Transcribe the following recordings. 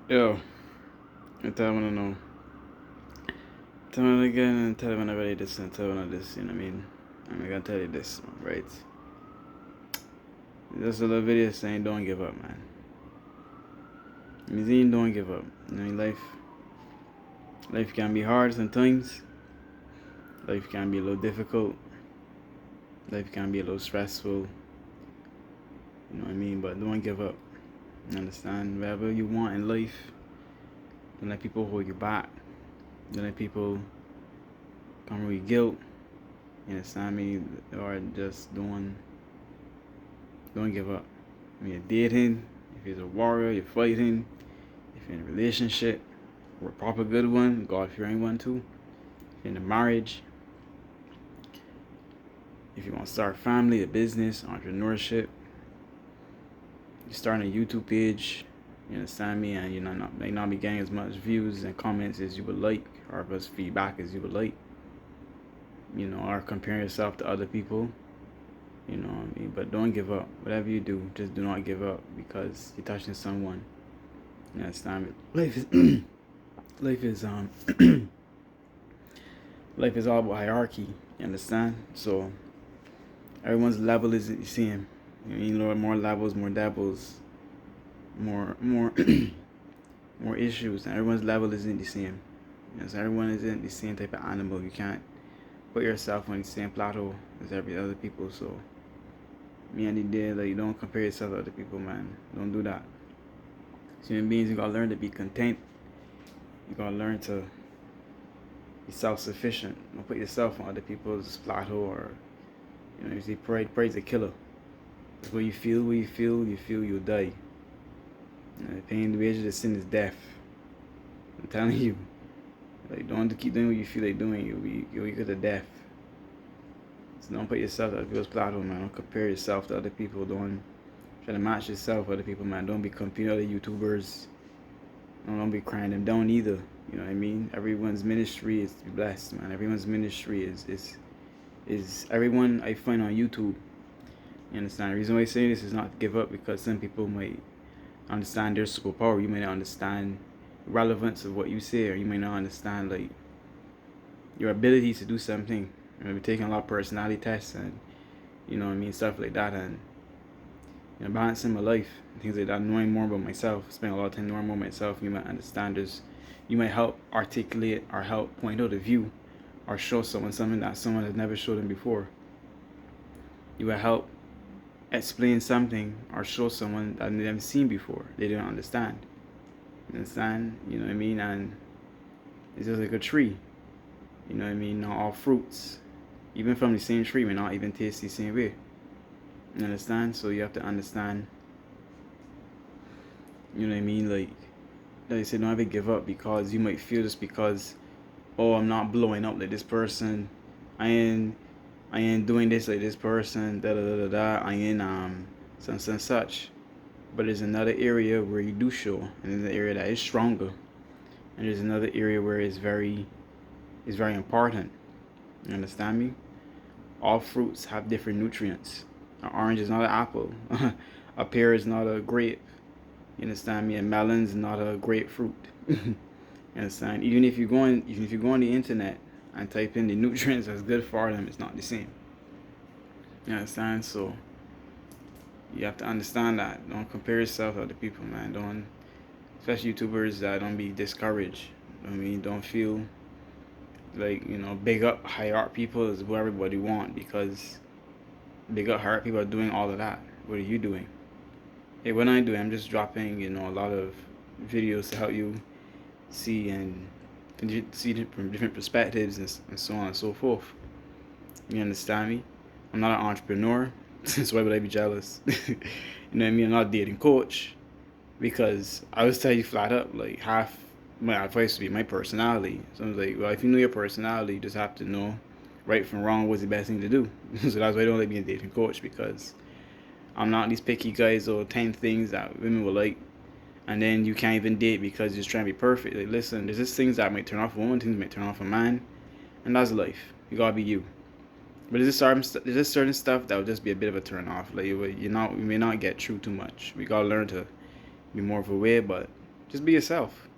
Yo, I tell them I know. Tell them again and tell them whenever they this and tell them this, you know what I mean? I'm gonna tell you this, right? Just a little video saying don't give up, man. Mean don't give up. You know, life can be hard sometimes. Life can be a little difficult. Life can be a little stressful. You know what I mean? But don't give up. You understand? Whatever you want in life, don't let people hold you back. Don't let people come with guilt. You understand me? Or just don't give up. When you're dating, if you're a warrior, you're fighting, if you're in a relationship, or a proper good one, God fearing one too. If you're in a marriage, if you want to start a family, a business, entrepreneurship, you're starting a YouTube page, you understand me, and you may not be getting as much views and comments as you would like, or as feedback as you would like, or comparing yourself to other people. You know what I mean? But don't give up. Whatever you do, just do not give up because you're touching someone. You understand? Life is life is life is all about hierarchy. You understand? So everyone's level is the same. You know, more levels, more devils, more more issues, and everyone's level isn't the same. So everyone isn't the same type of animal. You can't put yourself on the same plateau as every other people. So me and the day, like, don't compare yourself to other people, man. Don't do that. As human beings, you gotta learn to be content. You gotta learn to be self-sufficient. Don't put yourself on other people's plateau, or you see, prade's a killer. It's what you feel, you'll die. The pain, the wages of sin is death. I'm telling you. Like, don't keep doing what you feel like doing. You'll go to death. So don't put yourself on other people's plateau, man. Don't compare yourself to other people. Don't try to match yourself with other people, man. Don't be competing with other YouTubers. Don't be crying them down either. You know what I mean? Everyone's ministry is to be blessed, man. Everyone's ministry is everyone I find on YouTube. You understand? The reason why I say this is not to give up, because some people might understand their superpower. You may not understand the relevance of what you say, or you may not understand like your ability to do something. You be taking a lot of personality tests and you know what I mean, stuff like that, and balancing my life and things like that, knowing more about myself, spending a lot of time knowing more about myself. You might understand this. You might help articulate or help point out a view or show someone something that someone has never showed them before. You will help explain something or show someone that they haven't seen before. They don't understand. You understand? You know what I mean? And it's just like a tree. You know what I mean? Not all fruits, even from the same tree, may not even taste the same way. You understand? So you have to understand. You know what I mean? Like I said, don't ever give up, because you might feel this because, oh, I'm not blowing up like this person. I ain't doing this like this person. Da da da da da. I ain't such. But there's another area where you do show, and there's an area that is stronger, and there's another area where it's very important. You understand me? All fruits have different nutrients. An orange is not an apple. A pear is not a grape. You understand me? A melon is not a grapefruit. You understand? Even if you go on the internet and type in the nutrients that's good for them, it's not the same. You understand? So you have to understand that. Don't compare yourself to other people, man. Don't, especially YouTubers, don't be discouraged. Don't feel like, big up, high art people is what everybody want, because big up, high art people are doing all of that. What are you doing? Hey, what I do, I'm just dropping, a lot of videos to help you see and see it from different perspectives and so on and so forth. You understand me? I'm not an entrepreneur, so why would I be jealous? You know what I mean? I'm not a dating coach, because I always tell you flat up, like, half my advice would be my personality. So I was like, well, if you know your personality, you just have to know right from wrong, what's the best thing to do. So that's why I don't like being a dating coach, because I'm not these picky guys or 10 things that women will like, and then you can't even date because you're just trying to be perfect. Like, listen, there's just things that might turn off a woman, things that might turn off a man, and that's life. You gotta be you. But there's just certain stuff that will just be a bit of a turn off. Like, you may not get through too much. We gotta learn to be more of a way, but Just be yourself.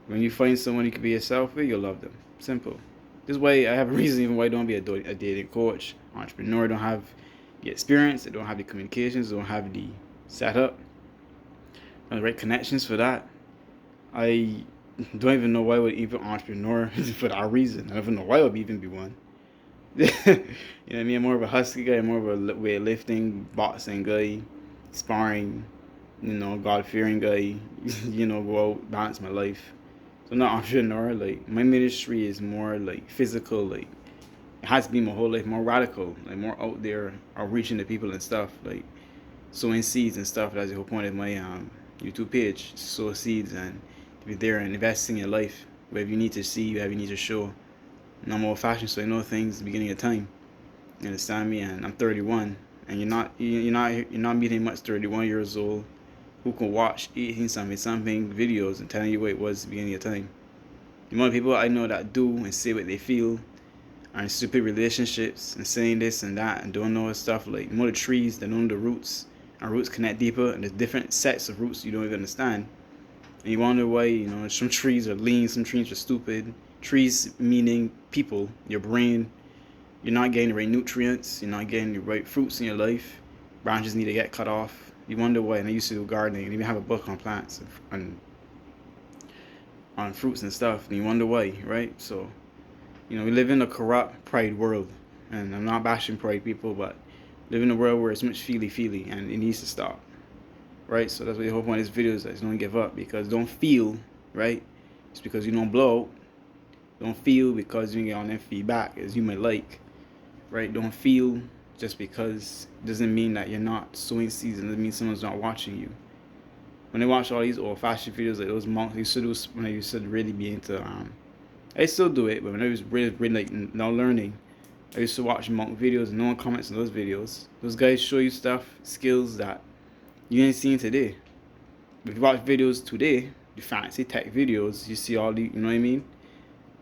When you find someone you can be yourself with, you'll love them. Simple. This way, I have a reason even why I don't be a dating coach, entrepreneur. I don't have the experience. I don't have the communications. I don't have the setup, and the right connections for that. I don't even know why I would even entrepreneur for that reason. I don't even know why I would even be one. You know what I mean? I'm more of a husky guy. I'm more of a weightlifting, boxing guy, sparring, God-fearing guy. Go out, balance my life. So I'm not entrepreneur. Like, my ministry is more like physical. Like, it has to be my whole life, more radical, like more out there, outreaching to people and stuff. Like, sowing seeds and stuff. That's the whole point of my YouTube page. Sow seeds and to be there and invest in your life. Whatever you need to see, whatever you need to show. And I'm old fashioned, so I know things at the beginning of time. You understand me? And I'm 31, and you're not meeting much 31 years old who can watch 18 something videos and telling you what it was at the beginning of time. The amount of people I know that do and say what they feel, are in stupid relationships and saying this and that and don't know stuff, like more the trees that know the roots, and roots connect deeper, and there's different sets of roots you don't even understand. And you wonder why, some trees are lean, some trees are stupid. Trees meaning people, your brain. You're not getting the right nutrients. You're not getting the right fruits in your life. Branches need to get cut off. You wonder why. And I used to do gardening and even have a book on plants and on fruits and stuff. And you wonder why, right? So, we live in a corrupt pride world. And I'm not bashing pride people, but live in a world where it's much feely, and it needs to stop. Right? So that's what the whole point of this video is, that don't give up, because don't feel, right? It's because you don't blow. Don't feel because you get on that feedback as you may like, right? Don't feel just because it doesn't mean that you're not sowing seeds. It doesn't mean someone's not watching you. When I watch all these old-fashioned videos like those monks, I used to do when I used to really be into, I still do it, but when I was really like now learning, I used to watch monk videos and no one comments on those videos. Those guys show you stuff, skills that you ain't seen today. If you watch videos today, the fancy tech videos, you see all the, you know what I mean?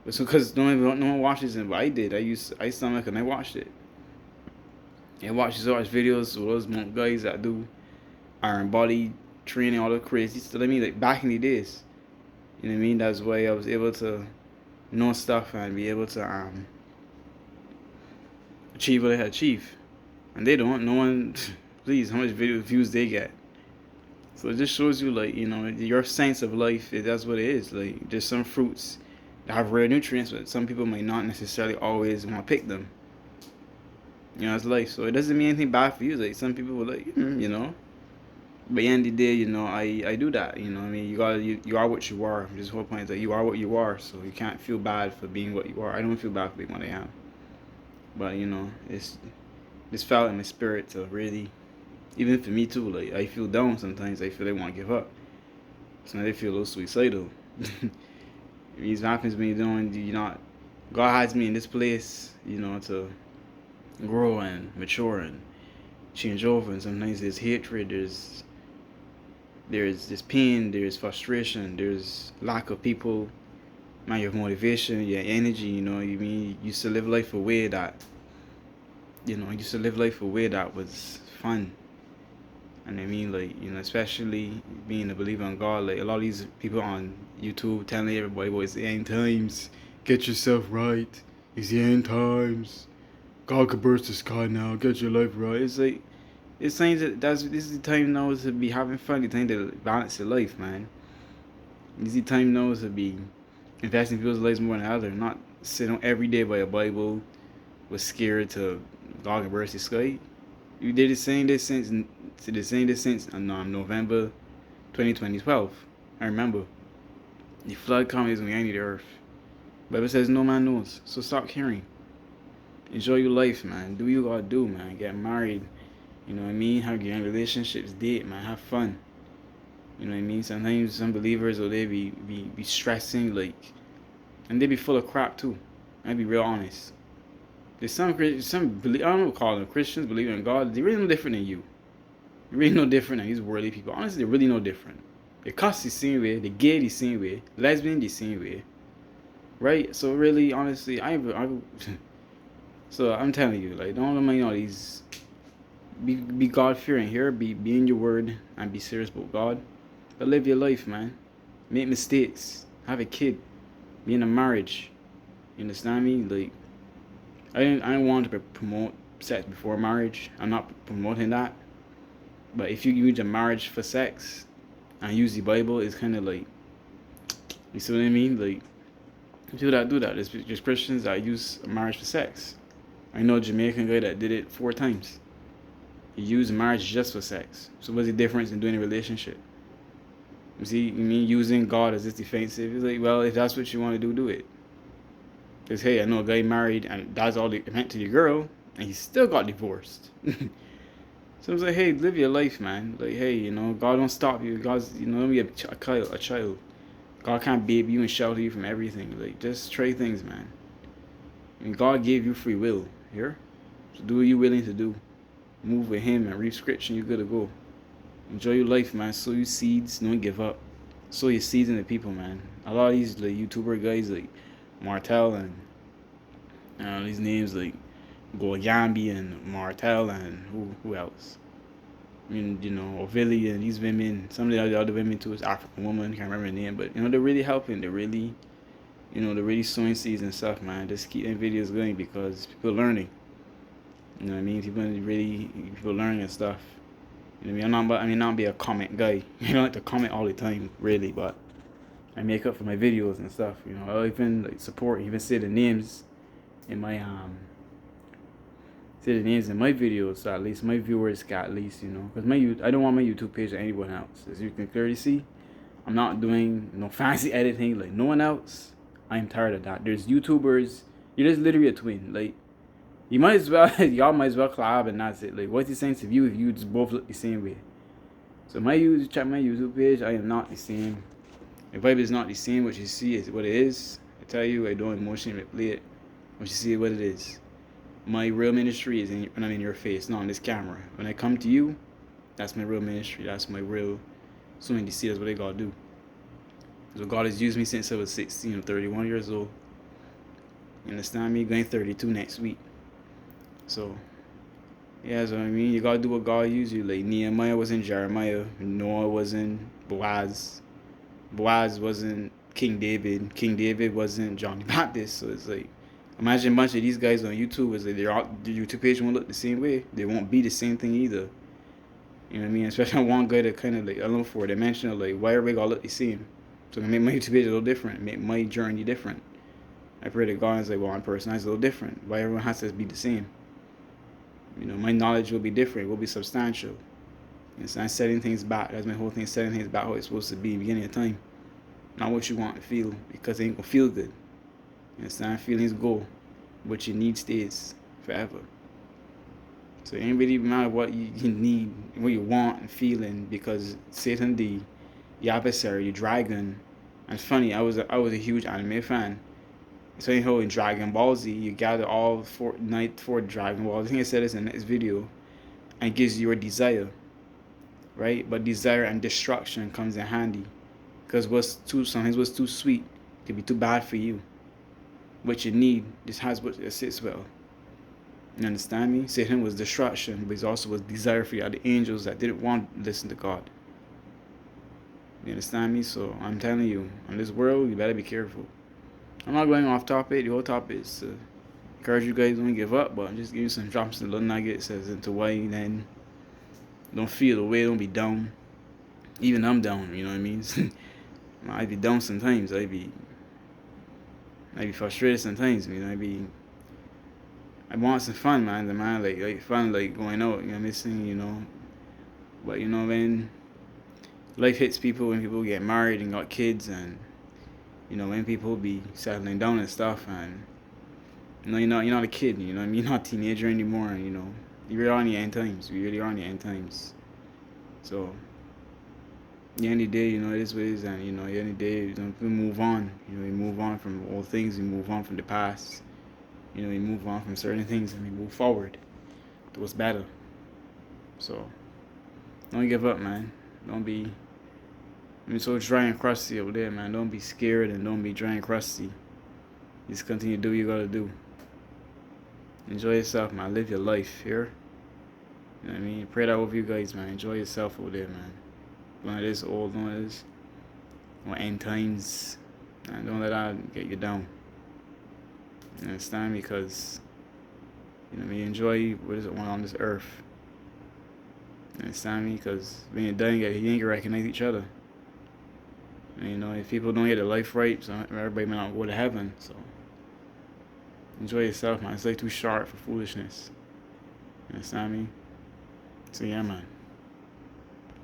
It's because no one watches it, but I did. I stomach and I watched it. I watched videos of those monk guys that do iron body training, all the crazy stuff. I mean, like back in the days, you know what I mean? That's why I was able to know stuff and be able to achieve what I had achieved. And they don't. No one, please, how much video views they get. So it just shows you, like, your sense of life. That's what it is. Like, there's some fruits have rare nutrients, but some people might not necessarily always want to pick them. It's life. So it doesn't mean anything bad for you. Like, some people will like, But at the end of the day, I do that. I mean, you are what you are. This whole point is that you are what you are. So you can't feel bad for being what you are. I don't feel bad for being what I am. But it's felt in my spirit to really, even for me too. Like, I feel down sometimes. I feel I want to give up. Sometimes I feel a little suicidal. It happens when God has me in this place, to grow and mature and change over. And sometimes there's hatred, there's this pain, there's frustration, there's lack of people, your motivation, your energy. You used to live life a way that, was fun. And I mean, like, especially being a believer in God, like a lot of these people on YouTube telling everybody, well, it's the end times, get yourself right, it's the end times, God could burst the sky now, get your life right. It's like, it's saying that this is the time now to be having fun, the time to balance your life, man. This is the time now to be investing in people's lives more than others, not sitting every day by a Bible, was scared to God could burst the sky. You did the same this since November 2012. I remember. The flood comes when we ended the earth. Bible says no man knows. So stop caring. Enjoy your life, man. Do what you gotta do, man. Get married. You know what I mean? Have your relationships, date, man. Have fun. You know what I mean? Sometimes some believers or they be stressing, like, and they be full of crap too. I'll be real honest. There's some I don't know what to call them, Christians believing in God. They're really no different than you. They're really no different than these worldly people. Honestly, they're really no different. They cuss the same way. They gay the same way. Lesbian the same way. Right? So really, honestly, so I'm telling you, like, don't mind all these. Be God fearing here. Be in your word and be serious about God. But live your life, man. make mistakes, have a kid, be in a marriage. You understand me? Like, I didn't want to promote sex before marriage. I'm not promoting that. But if you use a marriage for sex and use the Bible, it's kind of like, you see what I mean? Like, people that do that, there's just Christians that use marriage for sex. I know a Jamaican guy that did it 4 times. He used marriage just for sex. So what's the difference in doing a relationship? You see, you mean using God as this defensive? It's like, well, if that's what you want to do, do it. Because, hey, I know a guy married and that's all it meant to the girl, and he still got divorced. So I was like, hey, live your life, man. Like, hey, God don't stop you. God's, don't be a child. God can't baby you and shelter you from everything. Like, just try things, man. And God gave you free will here. So do what you're willing to do. Move with Him and read scripture and you're good to go. Enjoy your life, man. Sow your seeds. Don't give up. Sow your seeds in the people, man. A lot of these like YouTuber guys like Martel and these names like Goyambi and Martel and who else? I mean, Ovillia and these women. Some of the other women too is African woman. Can't remember the name, but they're really helping. They're really, they're really sowing seeds and stuff, man. Just keep them videos going because people are learning. You know what I mean? People learning and stuff. You know what I mean? I'm not be a comment guy. I don't like to comment all the time, really, but I make up for my videos and stuff. I even like support, even say the names in my videos, so at least my viewers got at least, because I don't want my YouTube page like anyone else. As you can clearly see, I'm not doing no fancy editing like no one else. I'm tired of that. There's YouTubers, you're just literally a twin. Like, you might as well, y'all might as well collab and that's it. Like, what's the sense of you if you just both look the same way? So check my YouTube page, I am not the same. My vibe is not the same. What you see is what it is. I tell you, I don't emotionally replay it. What you see is what it is. My real ministry is when I'm in your face, not on this camera. When I come to you, that's my real ministry. That's my real sowing the seed. That's what I gotta do. So God has used me since I was 16 or 31 years old. You understand me? Going 32 next week. So, yeah, so I mean, you gotta do what God used you. Like, Nehemiah wasn't Jeremiah. Noah wasn't Boaz. Boaz wasn't King David. King David wasn't John the Baptist. So it's like, imagine a bunch of these guys on YouTube. It's like their YouTube page won't look the same way. They won't be the same thing either. You know what I mean? Especially one guy that kind of like, I don't know, for dimensional, like, why are we gonna look the same? So I make my YouTube page a little different, make my journey different. I pray to God and say, well, one person is a little different. Why everyone has to be the same? My knowledge will be different. It will be substantial. So I'm setting things back. That's my whole thing, setting things back how it's supposed to be in the beginning of time. Not what you want to feel, because it ain't gonna feel good. Feelings go. What you need stays forever. So it ain't really matter what you need, what you want and feeling, because Satan, the adversary, the dragon. And it's funny, I was a huge anime fan. So anyhow, in Dragon Ball Z, you gather all four Dragon Balls. I think I said this in this video, and it gives you your desire, right? But desire and destruction comes in handy, because something was too sweet could be too bad for you. What you need, this has what it sits well. You understand me? Satan was destruction, but he also was desire for you. The angels that didn't want to listen to God. You understand me? So I'm telling you, in this world, you better be careful. I'm not going off topic. The whole topic is to encourage you guys don't give up, but I'm just giving you some drops and little nuggets as into why then don't feel the way, don't be down. Even I'm down, you know what I mean? I'd be down sometimes. I'd be frustrated sometimes, I want some fun, man. Like fun, like going out, missing, But when life hits people, when people get married and got kids, and when people be settling down and stuff, and you're not a kid, you're not a teenager anymore, and you're on the end times. We really are on the end times. So at the end of the day, it is what it is, and at the end of the day, we move on. We move on from old things, we move on from the past. We move on from certain things and we move forward to what's better. So don't give up, man. Don't be so dry and crusty over there, man. Don't be scared and don't be dry and crusty. Just continue to do what you gotta do. Enjoy yourself, man. Live your life here. You know what I mean? Pray that over you guys, man. Enjoy yourself over there, man. Don't let this old, don't let this or end times. And don't let that get you down. You understand? Because when you enjoy what is it on this earth. You understand me? Because when you're done, you ain't gonna recognize each other. And, if people don't get their life right, so everybody might not go to heaven. So enjoy yourself, man. It's like too sharp for foolishness. You understand me? So yeah, man.